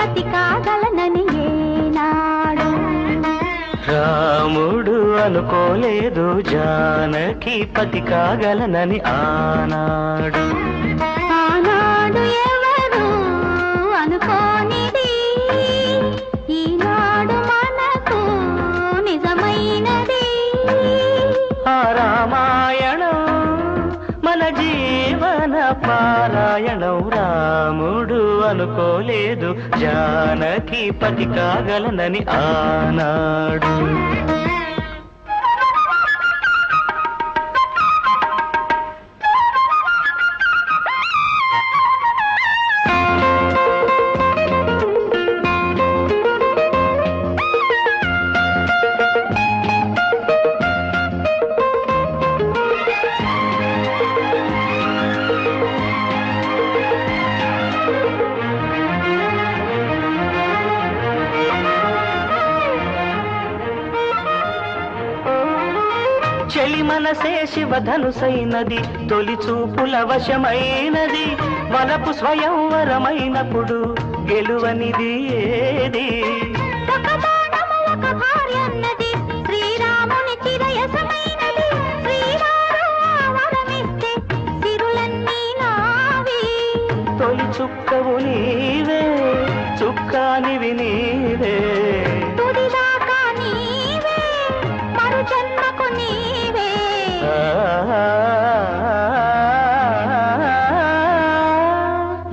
సతి కాగలనని ఏనాడు రాముడు అనుకోలేదు జానకి పతి కాగలనని ఆనాడు ఆనాడు ఎవరు అనుకోనిది ఈనాడు మనకు నిజమైనది ఆ రామాయణం మన జీవన పారాయణం రాముడు అనుకోలేదు జానకి పతి కాగలనని ఆనాడు చెలి మనసే శివధనుసైనది తొలి చూపుల వశమైనది వలపు స్వయంవరమైనప్పుడు గెలువనిది ఏది ఒక బాణము ఒక భార్యన్నది శ్రీరాముని చిరయసమైనది శ్రీవారు వరమిస్తే సిరులన్నీ నావి తొలి చుక్కవు నీవే చుక్కానివి నీవే తుదిదాకా నీవే మరు జన్మకు నీవే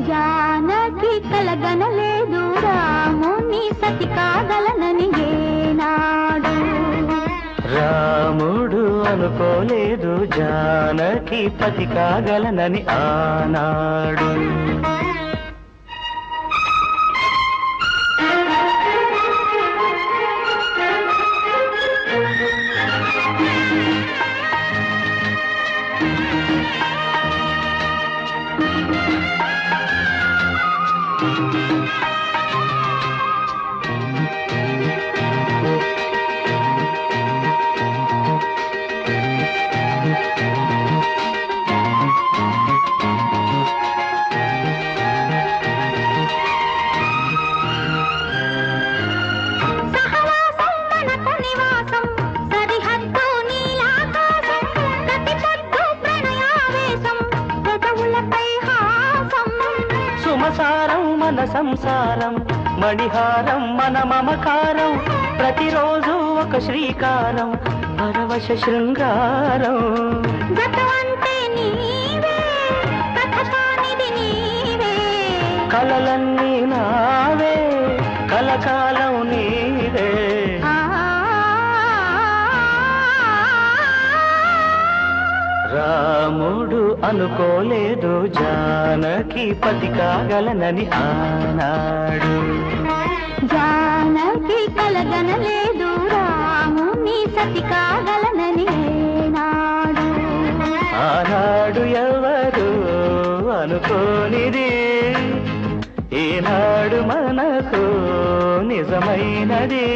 జానకి కలగనలేదు రాముని సతి కాగలనని ఏనాడు రాముడు అనుకోలేదు జానకి పతి కాగలనని ఆనాడు సుమసారం మన సంసారం మణిహారం మన మమకారం ప్రతిరోజు ఒక శ్రీకారం పరవశ శృంగారం గతమంటే నీవే కథ కానిది నీవే కలలన్నీ నావే కలకాలం నీవే రాముడు అనుకోలేదు జానకి పతి కాగలనని ఆనాడు జానకి కలగనలేదు రాముని సతి కాగలనని ఏనాడు ఆనాడు ఎవరు అనుకోనిది ఈనాడు మనకు నిజమైనది